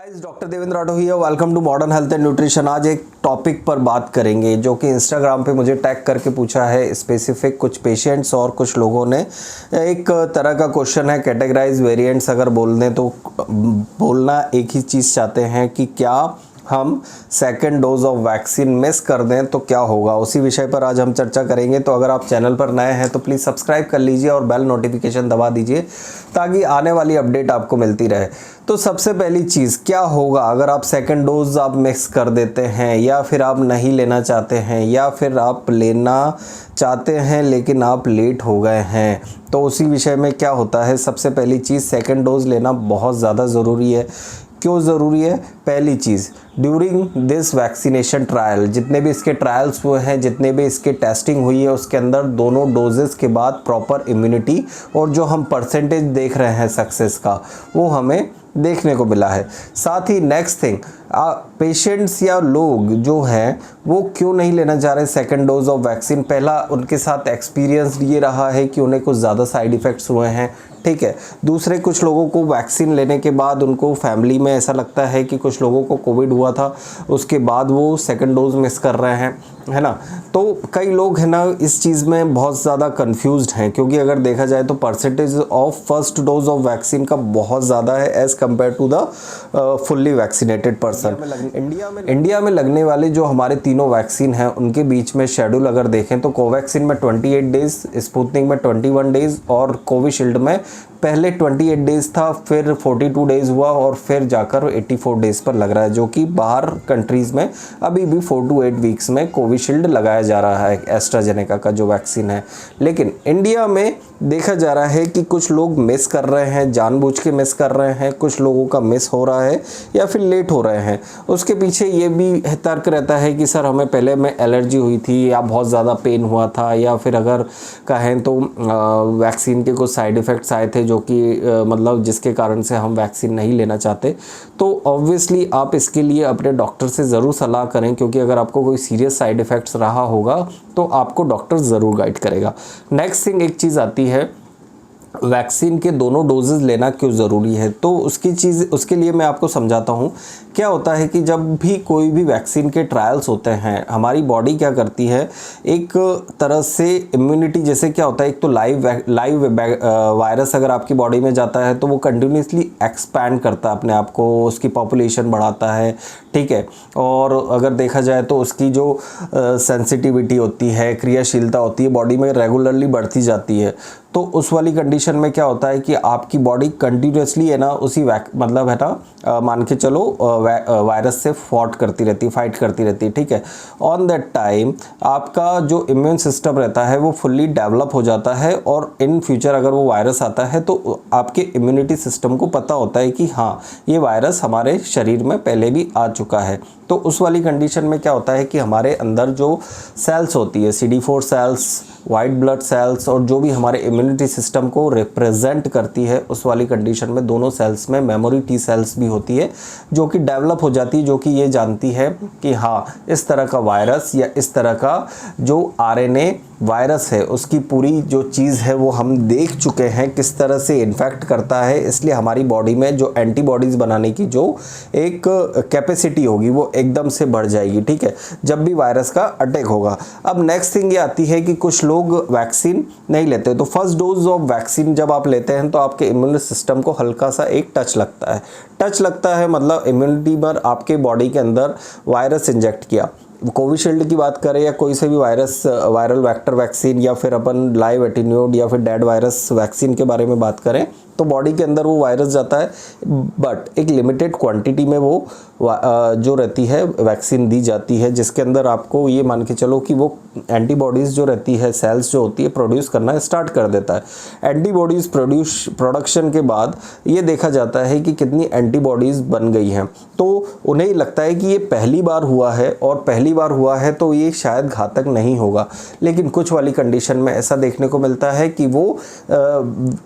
Guys, doctor Devendra Rathore here. Welcome to modern health and nutrition. आज एक topic पर बात करेंगे जो कि इंस्टाग्राम पे मुझे टैग करके पूछा है स्पेसिफिक कुछ पेशेंट्स और कुछ लोगों ने। एक तरह का क्वेश्चन है, कैटेगराइज वेरिएंट्स अगर बोल दें तो बोलना एक ही चीज़ चाहते हैं कि क्या हम second dose of vaccine miss कर दें तो क्या होगा। उसी विषय पर आज हम चर्चा करेंगे। तो अगर आप चैनल पर नए हैं तो प्लीज़ सब्सक्राइब कर लीजिए और बेल नोटिफिकेशन दबा दीजिए ताकि आने वाली अपडेट आपको मिलती रहे। तो सबसे पहली चीज़, क्या होगा अगर आप सेकेंड डोज आप मिस कर देते हैं, या फिर आप नहीं लेना चाहते हैं, या फिर आप लेना चाहते हैं लेकिन आप लेट हो गए हैं। तो उसी विषय में क्या होता है। सबसे पहली चीज़, सेकेंड डोज लेना बहुत ज़्यादा ज़रूरी है। क्यों ज़रूरी है? पहली चीज़, ड्यूरिंग दिस वैक्सीनेशन ट्रायल, जितने भी इसके ट्रायल्स हुए हैं, जितने भी इसके टेस्टिंग हुई है, उसके अंदर दोनों डोजेस के बाद प्रॉपर इम्यूनिटी और जो हम परसेंटेज देख रहे हैं सक्सेस का, वो हमें देखने को मिला है। साथ ही नेक्स्ट थिंग, पेशेंट्स या लोग जो हैं वो क्यों नहीं लेना चाह रहे सेकेंड डोज ऑफ वैक्सीन। पहला, उनके साथ एक्सपीरियंस ये रहा है कि उन्हें कुछ ज़्यादा साइड इफ़ेक्ट्स हुए हैं, ठीक है। दूसरे, कुछ लोगों को वैक्सीन लेने के बाद उनको फैमिली में ऐसा लगता है कि कुछ लोगों को कोविड हुआ था, उसके बाद वो सेकेंड डोज मिस कर रहे हैं, है ना। तो कई लोग है ना इस चीज़ में बहुत ज़्यादा कंफ्यूज्ड हैं, क्योंकि अगर देखा जाए तो percentage of first dose of vaccine का बहुत ज़्यादा है as compare to the fully vaccinated person. India में लगने वाले जो हमारे तीनों वैक्सीन हैं उनके बीच में शेड्यूल अगर देखें तो कोवैक्सीन में 28 डेज़, स्पुतनिक में 21 डेज़ और कोविशील्ड में पहले 28 डेज़ था, फिर 42 डेज़ हुआ और फिर जाकर 84 डेज़ पर लग रहा है, जो कि बाहर कंट्रीज़ में अभी भी 4 to 8 वीक्स में कोविशील्ड लगाया जा रहा है, एस्ट्राजेनेका का जो वैक्सीन है। लेकिन इंडिया में देखा जा रहा है कि कुछ लोग मिस कर रहे हैं, जानबूझ के मिस कर रहे हैं, कुछ लोगों का मिस हो रहा है या फिर लेट हो रहे हैं। उसके पीछे ये भी तर्क रहता है कि सर हमें पहले में एलर्जी हुई थी, या बहुत ज़्यादा पेन हुआ था, या फिर अगर कहें तो वैक्सीन के कुछ साइड इफ़ेक्ट्स आए थे जो कि मतलब जिसके कारण से हम वैक्सीन नहीं लेना चाहते। तो ऑब्वियसली आप इसके लिए अपने डॉक्टर से ज़रूर सलाह करें, क्योंकि अगर आपको कोई सीरियस साइड इफ़ेक्ट्स रहा होगा तो आपको डॉक्टर ज़रूर गाइड करेगा। नेक्स्ट थिंग, एक चीज़ आती है, वैक्सीन के दोनों डोजेज़ लेना क्यों ज़रूरी है। तो उसके लिए मैं आपको समझाता हूँ। क्या होता है कि जब भी कोई भी वैक्सीन के ट्रायल्स होते हैं, हमारी बॉडी क्या करती है, एक तरह से इम्यूनिटी, जैसे क्या होता है, एक तो लाइव वायरस अगर आपकी बॉडी में जाता है तो वो कंटिन्यूसली एक्सपैंड करता है अपने आप को, उसकी पॉपुलेशन बढ़ाता है, ठीक है। और अगर देखा जाए तो उसकी जो सेंसिटिविटी होती है, क्रियाशीलता होती है, बॉडी में रेगुलरली बढ़ती जाती है। तो उस वाली कंडीशन में क्या होता है कि आपकी बॉडी कंटिन्यूसली है ना उसी मतलब है ना मान के चलो वायरस से फाइट करती रहती है, ठीक है। ऑन दैट टाइम आपका जो इम्यून सिस्टम रहता है वो फुल्ली डेवलप हो जाता है, और इन फ्यूचर अगर वो वायरस आता है तो आपके इम्यूनिटी सिस्टम को पता होता है कि हाँ ये वायरस हमारे शरीर में पहले भी आ चुका है। तो उस वाली कंडीशन में क्या होता है कि हमारे अंदर जो सेल्स होती है, CD4 sales, white blood cells, और जो भी हमारे इम्यूनिटी सिस्टम को रिप्रेजेंट करती है, उस वाली कंडीशन में दोनों सेल्स में मेमोरी T सेल्स भी होती है जो कि डेवलप हो जाती है, जो कि ये जानती है कि हाँ इस तरह का वायरस या इस तरह का जो RNA वायरस है उसकी पूरी जो चीज़ है वो हम देख चुके हैं किस तरह से इन्फेक्ट करता है। इसलिए हमारी बॉडी में जो एंटीबॉडीज़ बनाने की जो एक कैपेसिटी होगी वो एकदम से बढ़ जाएगी, ठीक है, जब भी वायरस का अटैक होगा। अब नेक्स्ट थिंग ये आती है कि कुछ लोग वैक्सीन नहीं लेते। तो फर्स्ट डोज ऑफ वैक्सीन जब आप लेते हैं तो आपके इम्यून सिस्टम को हल्का सा एक टच लगता है, मतलब इम्यूनिटी पर आपके बॉडी के अंदर वायरस इंजेक्ट किया। कोविशील्ड की बात करें या कोई से भी वायरल वेक्टर वैक्सीन, या फिर अपन लाइव एटीन्यूड या फिर डेड वायरस वैक्सीन के बारे में बात करें तो बॉडी के अंदर वो वायरस जाता है, बट एक लिमिटेड क्वांटिटी में वो जो रहती है वैक्सीन दी जाती है, जिसके अंदर आपको ये मान के चलो कि वो एंटीबॉडीज़ जो रहती है, सेल्स जो होती है, प्रोड्यूस करना स्टार्ट कर देता है। एंटीबॉडीज़ प्रोडक्शन के बाद ये देखा जाता है कि कितनी एंटीबॉडीज़ बन गई हैं। तो उन्हें लगता है कि ये पहली बार हुआ है, और पहली बार हुआ है तो ये शायद घातक नहीं होगा। लेकिन कुछ वाली कंडीशन में ऐसा देखने को मिलता है कि वो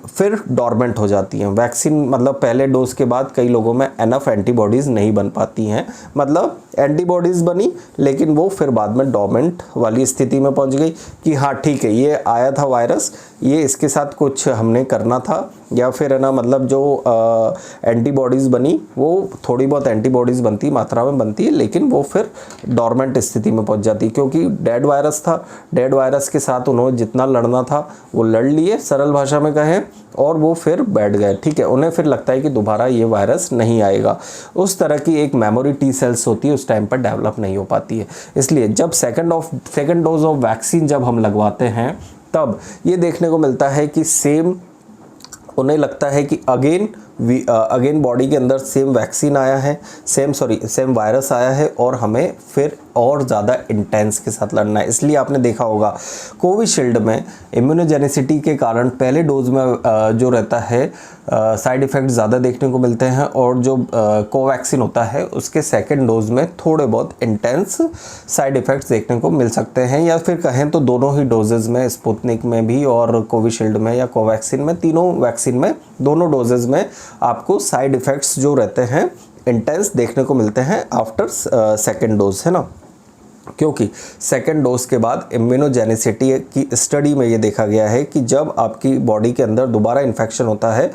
फिर डॉर्मेंट हो जाती हैं। वैक्सीन मतलब पहले डोज के बाद कई लोगों में एनफ एंटीबॉडीज़ नहीं बन पाती हैं, मतलब एंटीबॉडीज़ बनी, लेकिन वो फिर बाद में डोर्मेंट वाली स्थिति में पहुंच गई कि हाँ ठीक है, ये आया था वायरस, ये इसके साथ कुछ हमने करना था, या फिर है ना मतलब जो एंटीबॉडीज़ बनी वो थोड़ी बहुत एंटीबॉडीज़ बनती, मात्रा में बनती है, लेकिन वो फिर डोर्मेंट स्थिति में पहुंच जाती, क्योंकि डेड वायरस था। डेड वायरस के साथ उन्होंने जितना लड़ना था वो लड़ लिए, सरल भाषा में कहें, और वो फिर बैठ गए। ठीक है, उन्हें फिर लगता है कि दोबारा ये वायरस नहीं आएगा। उस तरह की एक मेमोरी टी सेल्स होती है, उस टाइम पर डेवलप नहीं हो पाती है। इसलिए जब सेकेंड डोज ऑफ वैक्सीन जब हम लगवाते हैं, तब ये देखने को मिलता है कि उन्हें लगता है कि अगेन बॉडी के अंदर सेम वैक्सीन आया है, सेम वायरस आया है, और हमें फिर और ज़्यादा इंटेंस के साथ लड़ना है। इसलिए आपने देखा होगा कोविशील्ड में इम्यूनोजेनिसिटी के कारण पहले डोज में जो रहता है साइड इफ़ेक्ट ज़्यादा देखने को मिलते हैं, और जो कोवैक्सीन होता है उसके सेकेंड डोज में थोड़े बहुत इंटेंस साइड इफ़ेक्ट्स देखने को मिल सकते हैं। या फिर कहें तो दोनों ही डोजेज़ में, स्पुतनिक में भी और कोविशील्ड में या कोवैक्सीन में, तीनों वैक्सीन में, दोनों डोजेज़ में आपको साइड इफ़ेक्ट्स जो रहते हैं इंटेंस देखने को मिलते हैं आफ्टर सेकेंड डोज, है ना। क्योंकि सेकेंड डोज के बाद इम्यूनोजेनिसिटी की स्टडी में ये देखा गया है कि जब आपकी बॉडी के अंदर दोबारा इन्फेक्शन होता है,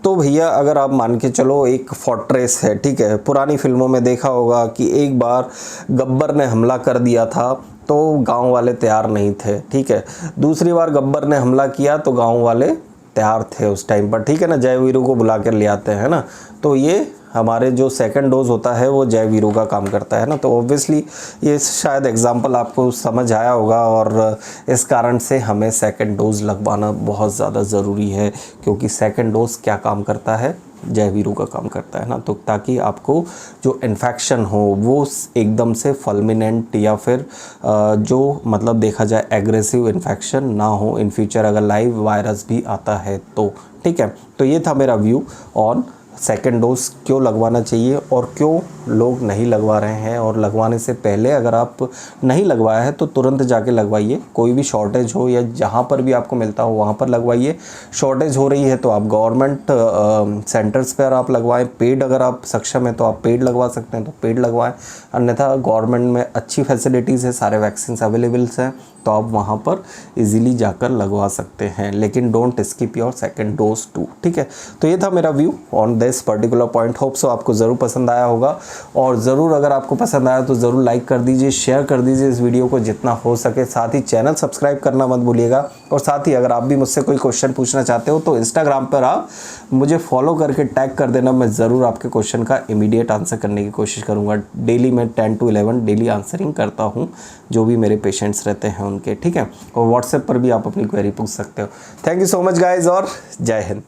तो भैया अगर आप मान के चलो एक फोर्ट्रेस है, ठीक है, पुरानी फिल्मों में देखा होगा कि एक बार गब्बर ने हमला कर दिया था तो गांव वाले तैयार नहीं थे, ठीक है, दूसरी बार गब्बर ने हमला किया तो गांव वाले तैयार थे उस टाइम पर, ठीक है ना, जय वीरू को बुला कर ले आते हैं ना। तो ये हमारे जो सेकंड डोज होता है वो जय वीरू का काम करता है ना। तो ऑब्वियसली ये शायद एग्जांपल आपको समझ आया होगा, और इस कारण से हमें सेकंड डोज लगवाना बहुत ज़्यादा ज़रूरी है, क्योंकि सेकंड डोज क्या काम करता है, जय वीरू का काम करता है ना। तो ताकि आपको जो इन्फेक्शन हो वो एकदम से फल्मिनेंट या फिर जो मतलब देखा जाए एग्रेसिव इन्फेक्शन ना हो इन फ्यूचर, अगर लाइव वायरस भी आता है तो। ठीक है, तो ये था मेरा व्यू ऑन सेकेंड डोज क्यों लगवाना चाहिए और क्यों लोग नहीं लगवा रहे हैं। और लगवाने से पहले अगर आप नहीं लगवाया है तो तुरंत जाके लगवाइए, कोई भी शॉर्टेज हो या जहाँ पर भी आपको मिलता हो वहाँ पर लगवाइए। शॉर्टेज हो रही है तो आप गवर्नमेंट सेंटर्स पर आप लगवाएं, पेड अगर आप सक्षम हैं तो आप पेड लगवा सकते हैं तो पेड लगवाएं, अन्यथा गवर्नमेंट में अच्छी फैसिलिटीज़ है, सारे वैक्सीन अवेलेबल्स हैं, तो आप वहाँ पर इजीली जाकर लगवा सकते हैं। लेकिन don't skip your second dose too. ठीक है, तो ये था मेरा view on this particular point. Hope so आपको ज़रूर पसंद आया होगा, और ज़रूर अगर आपको पसंद आया तो ज़रूर लाइक कर दीजिए, शेयर कर दीजिए इस वीडियो को जितना हो सके। साथ ही चैनल सब्सक्राइब करना मत भूलिएगा, और साथ ही अगर आप भी मुझसे कोई क्वेश्चन पूछना चाहते हो तो इंस्टाग्राम पर आप मुझे फॉलो करके टैग कर देना, मैं ज़रूर आपके क्वेश्चन का इमीडिएट आंसर करने की कोशिश करूँगा। डेली मैं 10 to 11 डेली आंसरिंग करता हूँ जो भी मेरे पेशेंट्स रहते हैं उनके। ठीक है, और व्हाट्सएप पर भी आप अपनी क्वेरी पूछ सकते हो। Thank you so much guys, और जय हिंद।